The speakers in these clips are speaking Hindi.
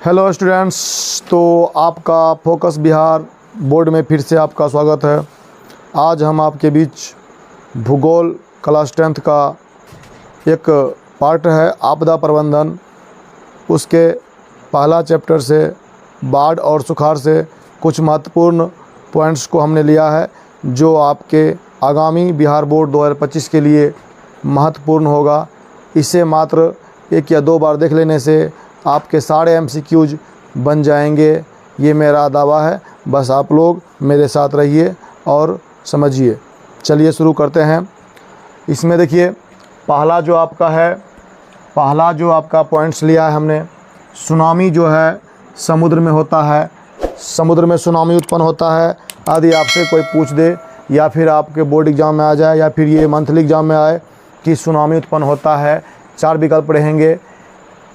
हेलो स्टूडेंट्स, तो आपका फोकस बिहार बोर्ड में फिर से आपका स्वागत है। आज हम आपके बीच भूगोल क्लास 10th का एक पार्ट है आपदा प्रबंधन, उसके पहला चैप्टर से बाढ़ और सुखाड़ से कुछ महत्वपूर्ण पॉइंट्स को हमने लिया है जो आपके आगामी बिहार बोर्ड 2025 के लिए महत्वपूर्ण होगा। इसे मात्र एक या दो बार देख लेने से आपके सारे एमसीक्यूज बन जाएंगे, ये मेरा दावा है। बस आप लोग मेरे साथ रहिए और समझिए। चलिए शुरू करते हैं। इसमें देखिए पहला जो आपका पॉइंट्स लिया है हमने, सुनामी जो है समुद्र में होता है, समुद्र में सुनामी उत्पन्न होता है। यदि आपसे कोई पूछ दे या फिर आपके बोर्ड एग्ज़ाम में आ जाए या फिर ये मंथली एग्ज़ाम में आए कि सुनामी उत्पन्न होता है, 4 विकल्प रहेंगे।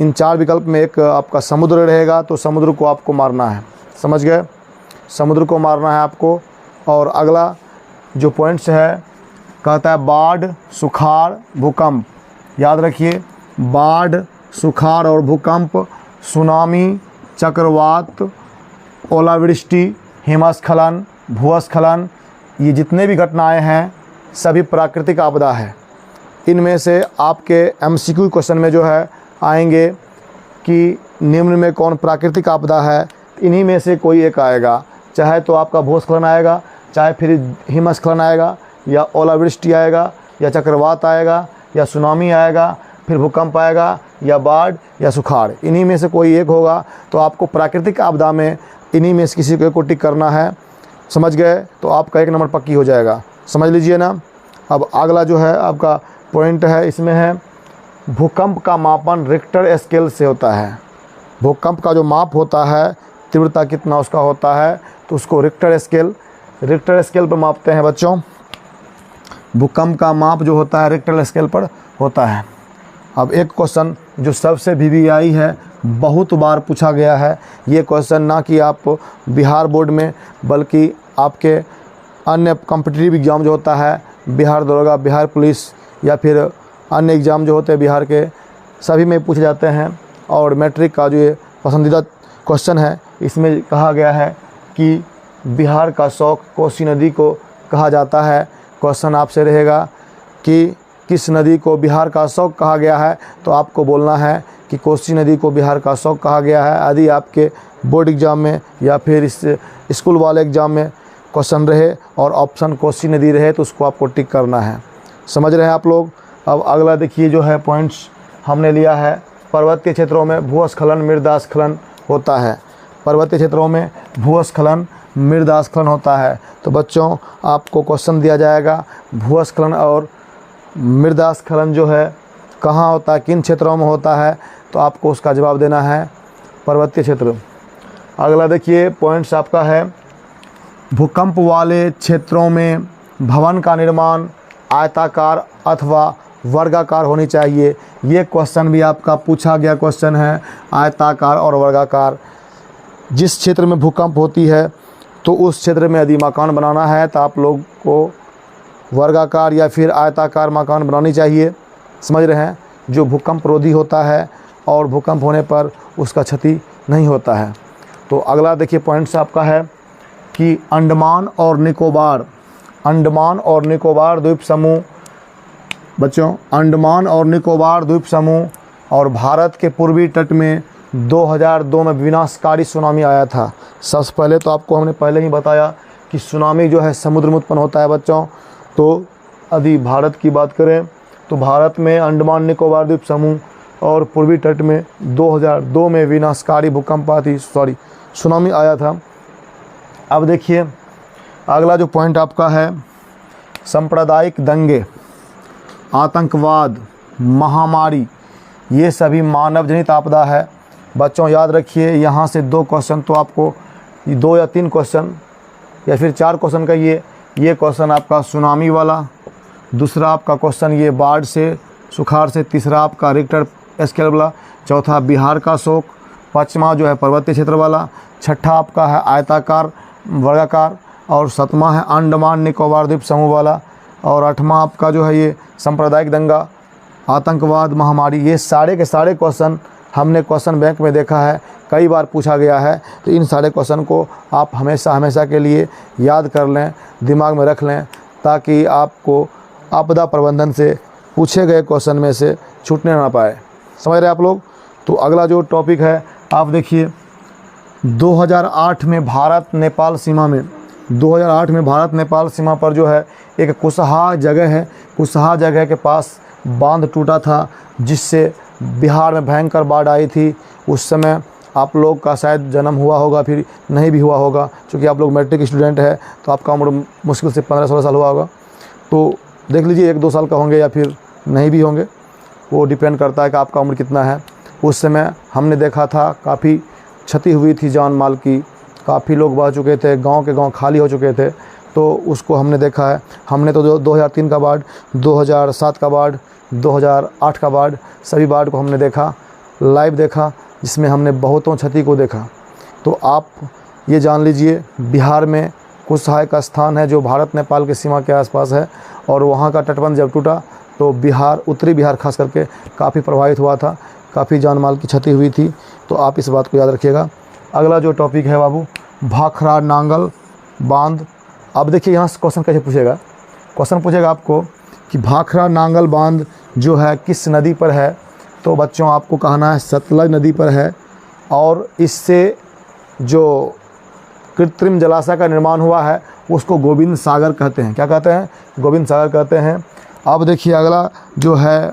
इन 4 विकल्प में एक आपका समुद्र रहेगा, तो समुद्र को आपको मारना है। समझ गए? समुद्र को मारना है आपको। और अगला जो पॉइंट्स है कहता है बाढ़, सुखाड़, भूकंप। याद रखिए, बाढ़, सुखाड़ और भूकंप, सुनामी, चक्रवात, ओलावृष्टि, हिमस्खलन, भूस्खलन, ये जितने भी घटनाएं हैं सभी प्राकृतिक आपदा है। इनमें से आपके एमसीक्यू क्वेश्चन में जो है आएंगे कि निम्न में कौन प्राकृतिक आपदा है। इन्हीं में से कोई एक आएगा, चाहे तो आपका भूस्खलन आएगा, चाहे फिर हिमस्खलन आएगा, या ओलावृष्टि आएगा, या चक्रवात आएगा, या सुनामी आएगा, फिर भूकंप आएगा, या बाढ़ या सुखाड़। इन्हीं में से कोई एक होगा। तो आपको प्राकृतिक आपदा में इन्हीं में से किसी को टिक करना है। समझ गए? तो आपका 1 नंबर पक्की हो जाएगा। समझ लीजिए ना। अब अगला जो है आपका पॉइंट है, इसमें है भूकंप का मापन रिक्टर स्केल से होता है। भूकंप का जो माप होता है, तीव्रता कितना उसका होता है, तो उसको रिक्टर स्केल पर मापते हैं बच्चों। भूकंप का माप जो होता है रिक्टर स्केल पर होता है। अब एक क्वेश्चन जो सबसे VVI है, बहुत बार पूछा गया है ये क्वेश्चन, ना कि आप बिहार बोर्ड में बल्कि आपके अन्य कॉम्पिटिटिव एग्ज़ाम जो होता है, बिहार दरोगा, बिहार पुलिस या फिर अन्य एग्ज़ाम जो होते हैं बिहार के, सभी में पूछे जाते हैं। और मैट्रिक का जो ये पसंदीदा क्वेश्चन है, इसमें कहा गया है कि बिहार का शौक कोसी नदी को कहा जाता है। क्वेश्चन आपसे रहेगा कि किस नदी को बिहार का शौक कहा गया है, तो आपको बोलना है कि कोसी नदी को बिहार का शौक कहा गया है। यदि आपके बोर्ड एग्ज़ाम में या फिर इस स्कूल वाले एग्ज़ाम में क्वेश्चन रहे और ऑप्शन कोसी नदी रहे, तो उसको आपको टिक करना है। समझ रहे हैं आप लोग? अब अगला देखिए जो है पॉइंट्स हमने लिया है, पर्वतीय क्षेत्रों में भूस्खलन, मृदास्खलन होता है। पर्वतीय क्षेत्रों में भूस्खलन, मृदास्खलन होता है। तो बच्चों आपको क्वेश्चन दिया जाएगा भूस्खलन और मृदास्खलन जो है कहाँ होता है, किन क्षेत्रों में होता है, तो आपको उसका जवाब देना है पर्वतीय क्षेत्र। अगला देखिए पॉइंट्स आपका है, भूकंप वाले क्षेत्रों में भवन का निर्माण आयताकार अथवा वर्गाकार होनी चाहिए। ये क्वेश्चन भी आपका पूछा गया क्वेश्चन है, आयताकार और वर्गाकार। जिस क्षेत्र में भूकंप होती है तो उस क्षेत्र में यदि मकान बनाना है तो आप लोग को वर्गाकार या फिर आयताकार मकान बनानी चाहिए। समझ रहे हैं? जो भूकंप रोधी होता है और भूकंप होने पर उसका क्षति नहीं होता है। तो अगला देखिए पॉइंट्स आपका है कि अंडमान और निकोबार द्वीप समूह, बच्चों अंडमान और निकोबार द्वीप समूह और भारत के पूर्वी तट में 2002 में विनाशकारी सुनामी आया था। सबसे पहले तो आपको हमने पहले ही बताया कि सुनामी जो है समुद्र में उत्पन्न होता है बच्चों। तो यदि भारत की बात करें तो भारत में अंडमान निकोबार द्वीप समूह और पूर्वी तट में 2002 में विनाशकारी सुनामी आया था। अब देखिए अगला जो पॉइंट आपका है, सांप्रदायिक दंगे, आतंकवाद, महामारी, ये सभी मानव जनित आपदा है। बच्चों याद रखिए, यहाँ से 2 क्वेश्चन तो आपको 2 या 3 क्वेश्चन या फिर 4 क्वेश्चन का ये क्वेश्चन आपका सुनामी वाला, दूसरा आपका क्वेश्चन ये बाढ़ से सुखाड़ से, तीसरा आपका रिक्टर स्केल वाला, चौथा बिहार का शौक, पाँचवा जो है पर्वतीय क्षेत्र वाला, छठा आपका है आयताकार वर्गाकार, और 7वां है अंडमान निकोबार द्वीप समूह वाला, और 8वां आपका जो है ये सांप्रदायिक दंगा, आतंकवाद, महामारी। ये सारे के सारे क्वेश्चन हमने क्वेश्चन बैंक में देखा है, कई बार पूछा गया है। तो इन सारे क्वेश्चन को आप हमेशा हमेशा के लिए याद कर लें, दिमाग में रख लें, ताकि आपको आपदा प्रबंधन से पूछे गए क्वेश्चन में से छूटने ना पाए। समझ रहे आप लोग। तो अगला जो टॉपिक है आप देखिए, 2008 में भारत नेपाल सीमा में 2008 में भारत नेपाल सीमा पर जो है एक कुशहा जगह है, कुशहा जगह के पास बांध टूटा था, जिससे बिहार में भयंकर बाढ़ आई थी। उस समय आप लोग का शायद जन्म हुआ होगा, फिर नहीं भी हुआ होगा, क्योंकि आप लोग मैट्रिक स्टूडेंट है तो आपका उम्र मुश्किल से 15-16 साल हुआ होगा। तो देख लीजिए 1-2 साल का होंगे या फिर नहीं भी होंगे, वो डिपेंड करता है कि आपका उम्र कितना है। उस समय हमने देखा था काफ़ी क्षति हुई थी जान माल की, काफ़ी लोग बह चुके थे, गांव के गांव खाली हो चुके थे। तो उसको हमने देखा है। हमने तो 2003 का बाढ़, 2007 का बाढ़, 2008 का बाढ़, सभी बाढ़ को हमने देखा, लाइव देखा, जिसमें हमने बहुतों क्षति को देखा। तो आप ये जान लीजिए, बिहार में कुशहा का स्थान है जो भारत नेपाल की सीमा के आसपास है, और वहाँ का तटबंध जब टूटा तो बिहार, उत्तरी बिहार खास करके काफ़ी प्रभावित हुआ था, काफ़ी जान माल की क्षति हुई थी। तो आप इस बात को याद रखिएगा। अगला जो टॉपिक है बाबू, भाखड़ा नांगल बांध। अब देखिए यहाँ से क्वेश्चन कैसे पूछेगा, क्वेश्चन पूछेगा आपको कि भाखड़ा नांगल बांध जो है किस नदी पर है। तो बच्चों आपको कहना है सतलज नदी पर है, और इससे जो कृत्रिम जलाशय का निर्माण हुआ है उसको गोविंद सागर कहते हैं। क्या कहते हैं? गोविंद सागर कहते हैं। अब देखिए अगला जो है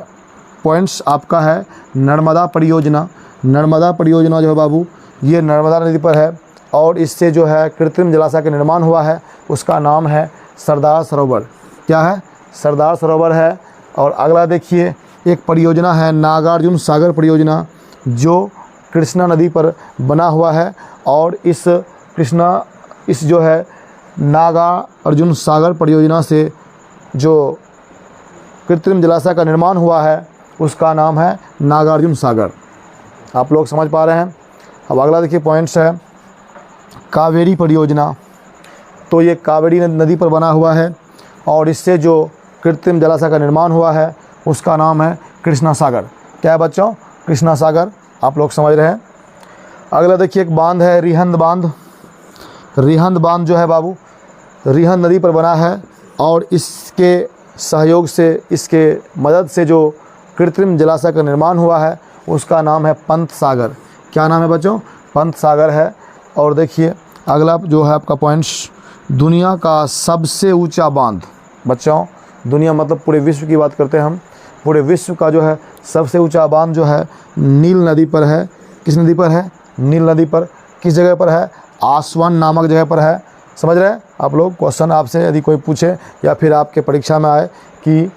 पॉइंट्स आपका है नर्मदा परियोजना। नर्मदा परियोजना जो है बाबू, ये नर्मदा नदी पर है, और इससे जो है कृत्रिम जलाशय का निर्माण हुआ है, उसका नाम है सरदार सरोवर। क्या है? सरदार सरोवर है। और अगला देखिए एक परियोजना है नागार्जुन सागर परियोजना, जो कृष्णा नदी पर बना हुआ है, और इस जो है नागार्जुन सागर परियोजना से जो कृत्रिम जलाशय का निर्माण हुआ है उसका नाम है नागार्जुन सागर। आप लोग समझ पा रहे हैं। अब अगला देखिए पॉइंट्स है कावेरी परियोजना। तो ये कावेरी नदी पर बना हुआ है, और इससे जो कृत्रिम जलाशय का निर्माण हुआ है उसका नाम है कृष्णा सागर। क्या है बच्चों? कृष्णा सागर। आप लोग समझ रहे हैं। अगला देखिए एक बांध है रिहंद बांध। रिहंद बांध जो है बाबू, रिहंद नदी पर बना है, और इसके सहयोग से, इसके मदद से जो कृत्रिम जलाशय का निर्माण हुआ है उसका नाम है पंत सागर। क्या नाम है बच्चों? पंत सागर है। और देखिए अगला जो है आपका पॉइंट्स, दुनिया का सबसे ऊंचा बांध। बच्चों दुनिया मतलब पूरे विश्व की बात करते हैं हम, पूरे विश्व का जो है सबसे ऊंचा बांध जो है नील नदी पर है। किस नदी पर है? नील नदी पर। किस जगह पर है? आसवन नामक जगह पर है। समझ रहे हैं आप लोग। क्वेश्चन आपसे यदि कोई पूछे या फिर आपके परीक्षा में आए कि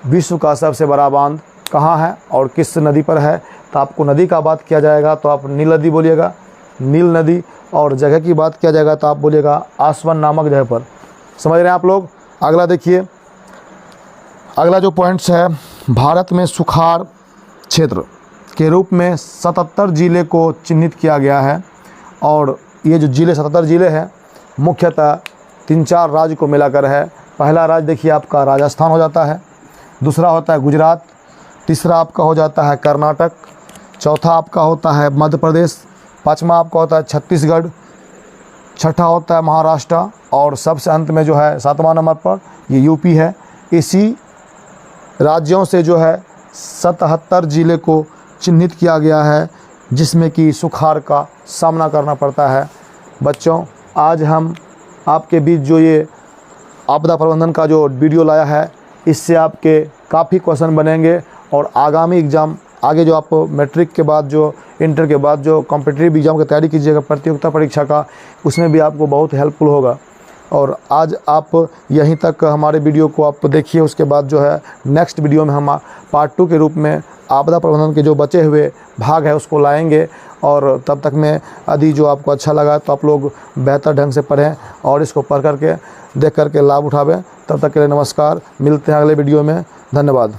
विश्व का सबसे बड़ा बांध कहाँ है और किस नदी पर है, तो आपको नदी का बात किया जाएगा तो आप नील नदी बोलिएगा, नील नदी, और जगह की बात किया जाएगा तो आप बोलिएगा आसवन नामक जगह पर। समझ रहे हैं आप लोग। अगला देखिए, अगला जो पॉइंट्स है, भारत में सुखाड़ क्षेत्र के रूप में 77 जिले को चिन्हित किया गया है, और ये जो जिले 77 जिले हैं मुख्यतः 3-4 राज्य को मिलाकर है। पहला राज्य देखिए आपका राजस्थान हो जाता है, दूसरा होता है गुजरात, तीसरा आपका हो जाता है कर्नाटक, चौथा आपका होता है मध्य प्रदेश, पाँचवा आपका होता है छत्तीसगढ़, छठा होता है महाराष्ट्र, और सबसे अंत में जो है 7वां नंबर पर ये यूपी है। इसी राज्यों से जो है 77 जिले को चिन्हित किया गया है, जिसमें कि सुखाड़ का सामना करना पड़ता है। बच्चों आज हम आपके बीच जो ये आपदा प्रबंधन का जो वीडियो लाया है, इससे आपके काफ़ी क्वेश्चन बनेंगे, और आगामी एग्ज़ाम, आगे जो आप मैट्रिक के बाद जो इंटर के बाद जो कॉम्पिटिटिव एग्ज़ाम की तैयारी कीजिएगा, प्रतियोगिता परीक्षा का, उसमें भी आपको बहुत हेल्पफुल होगा। और आज आप यहीं तक हमारे वीडियो को आप देखिए, उसके बाद जो है नेक्स्ट वीडियो में हम पार्ट 2 के रूप में आपदा प्रबंधन के जो बचे हुए भाग है उसको लाएंगे। और तब तक में यदि जो आपको अच्छा लगा तो आप लोग बेहतर ढंग से पढ़ें और इसको पढ़ करके देख करके लाभ उठावें। तब तक के लिए नमस्कार, मिलते हैं अगले वीडियो में। धन्यवाद।